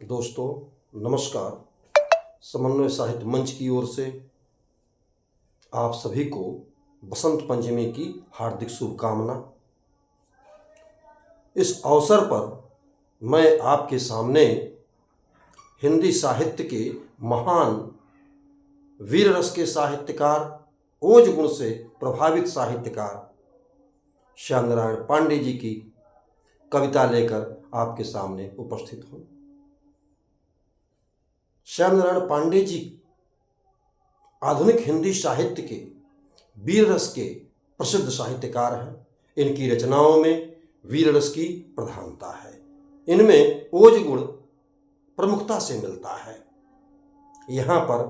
दोस्तों नमस्कार। समन्वय साहित्य मंच की ओर से आप सभी को बसंत पंचमी की हार्दिक शुभकामना। इस अवसर पर मैं आपके सामने हिंदी साहित्य के महान वीर रस के साहित्यकार, ओज गुण से प्रभावित साहित्यकार श्याम नारायण पांडे जी की कविता लेकर आपके सामने उपस्थित हूँ। श्याम नारायण पांडे जी आधुनिक हिंदी साहित्य के वीर रस के प्रसिद्ध साहित्यकार हैं। इनकी रचनाओं में वीर रस की प्रधानता है। इनमें ओज गुण प्रमुखता से मिलता है। यहाँ पर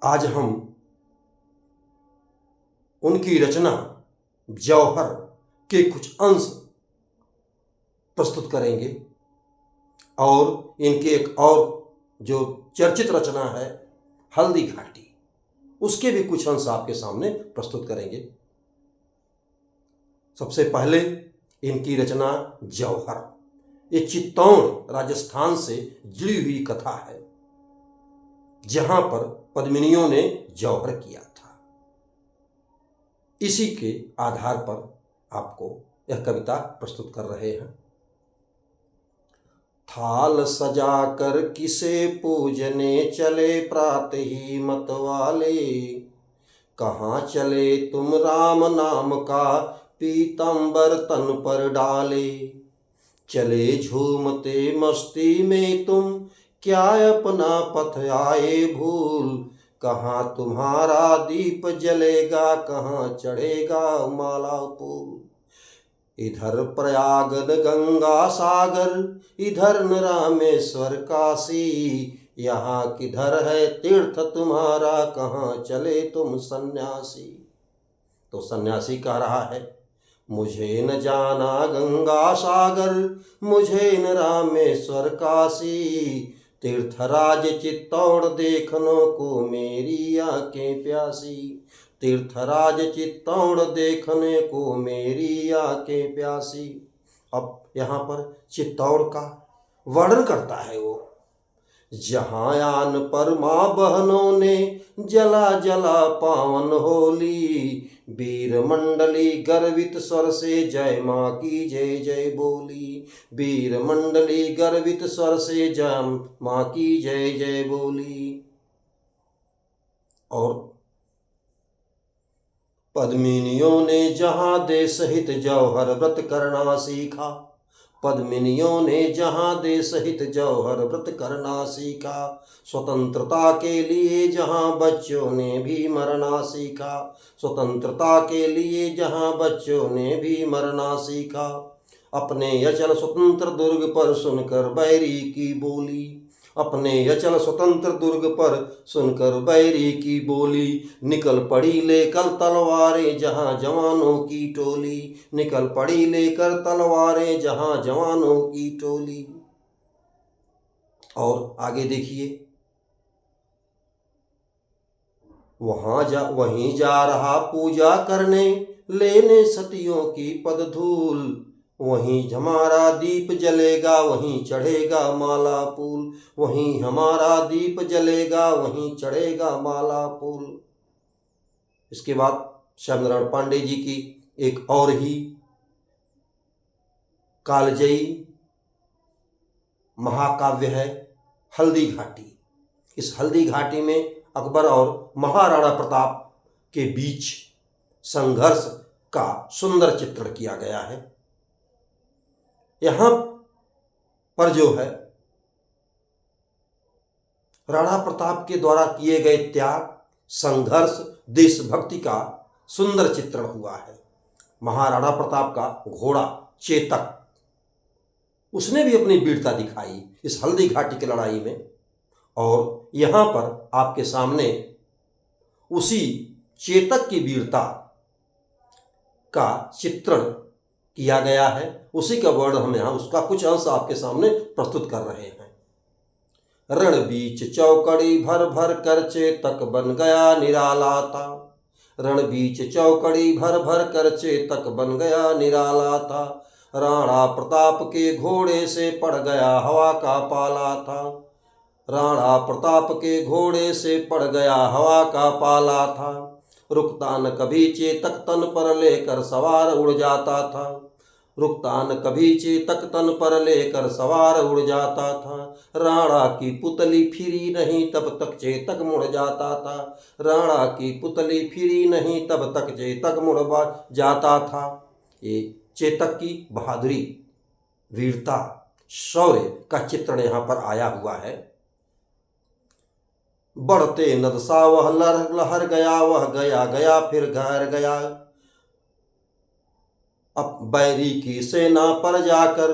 आज हम उनकी रचना जौहर के कुछ अंश प्रस्तुत करेंगे और इनके एक और जो चर्चित रचना है हल्दी घाटी, उसके भी कुछ अंश आपके सामने प्रस्तुत करेंगे। सबसे पहले इनकी रचना जौहर, ये चित्तौड़ राजस्थान से जुड़ी हुई कथा है, जहां पर पद्मिनियों ने जौहर किया था। इसी के आधार पर आपको यह कविता प्रस्तुत कर रहे हैं। थाल सजाकर किसे पूजने चले प्रात ही मतवाले, कहाँ चले तुम राम नाम का पीतंबर तन पर डाले। चले झूमते मस्ती में तुम क्या अपना पथ आए भूल, कहाँ तुम्हारा दीप जलेगा कहाँ चढ़ेगा माला फूल। इधर प्रयाग गंगा सागर, इधर न रामेश्वर काशी, यहाँ किधर है तीर्थ तुम्हारा कहाँ चले तुम सन्यासी। तो सन्यासी कह रहा है, मुझे न जाना गंगा सागर, मुझे न रामेश्वर काशी, तीर्थराज चित्तौड़ देखने को मेरी आंखें प्यासी। तीर्थराज चित्तौड़ देखने को मेरी आंखें प्यासी। अब यहाँ पर चित्तौड़ का वर्णन करता है वो, जहाँ आन पर माँ बहनों ने जला जला पावन होली, वीर मंडली गर्वित स्वर से जय माँ की जय जय बोली। वीर मंडली गर्वित स्वर से जय माँ की जय जय बोली। और पद्मिनियों ने जहाँ देश हित जौहर व्रत करना सीखा, पद्मिनियों ने जहाँ देश हित जौहर व्रत करना सीखा। स्वतंत्रता के लिए जहाँ बच्चों ने भी मरना सीखा, स्वतंत्रता के लिए जहाँ बच्चों ने भी मरना सीखा। अपने अचल स्वतंत्र दुर्ग पर सुनकर बैरी की बोली, अपने अचल स्वतंत्र दुर्ग पर सुनकर बैरी की बोली। निकल पड़ी लेकर तलवारें जहां जवानों की टोली, निकल पड़ी लेकर तलवारें जहां जवानों की टोली। और आगे देखिए, वहीं जा रहा पूजा करने लेने सतियों की पद धूल, वहीं हमारा दीप जलेगा वहीं चढ़ेगा माला फूल। वहीं हमारा दीप जलेगा वहीं चढ़ेगा माला फूल। इसके बाद श्याम नारायण पांडे जी की एक और ही कालजयी महाकाव्य है हल्दी घाटी। इस हल्दी घाटी में अकबर और महाराणा प्रताप के बीच संघर्ष का सुंदर चित्रण किया गया है। यहाँ पर जो है राणा प्रताप के द्वारा किए गए त्याग, संघर्ष, देशभक्ति का सुंदर चित्रण हुआ है। महाराणा प्रताप का घोड़ा चेतक, उसने भी अपनी वीरता दिखाई इस हल्दी घाटी की लड़ाई में। और यहाँ पर आपके सामने उसी चेतक की वीरता का चित्रण किया गया है, उसी का वर्णन हम यहाँ उसका कुछ अंश आपके सामने प्रस्तुत कर रहे हैं। रण बीच चौकड़ी भर भर कर चेतक बन गया निराला था, रण बीच चौकड़ी भर भर कर चेतक बन गया निराला था। राणा प्रताप के घोड़े से पड़ गया हवा का पाला था। राणा प्रताप के घोड़े से पड़ गया हवा का पाला था। रुकता न कभी चेतक तन पर लेकर सवार उड़ जाता था। रुकता न कभी चेतक तन पर लेकर सवार उड़ जाता था। राणा की पुतली फिरी नहीं तब तक चेतक मुड़ जाता था। राणा की पुतली फिरी नहीं तब तक चेतक मुड़ जाता था। ये चेतक की बहादुरी, वीरता, शौर्य का चित्रण यहाँ पर आया हुआ है। बढ़ते नद सा वह लहर गया, वह गया गया फिर घर गया। अब बैरी की सेना पर जाकर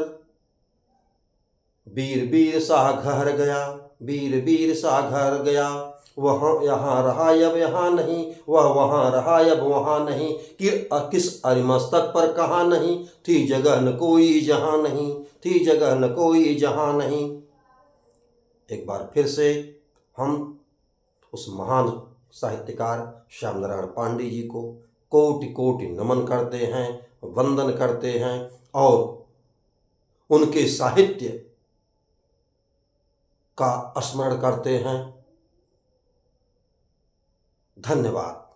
वीर वीर सा घर गया, वीर वीर सा घर गया। वह यहाँ रहा अब यहाँ नहीं, वह वहाँ रहा अब वहाँ नहीं। कि किस अरिमस्तक पर कहाँ नहीं, थी जगह न कोई जहाँ नहीं, थी जगह न कोई जहाँ नहीं। एक बार फिर से हम उस महान साहित्यकार श्याम नारायण पांडे जी को कोटि कोटि नमन करते हैं, वंदन करते हैं और उनके साहित्य का स्मरण करते हैं। धन्यवाद।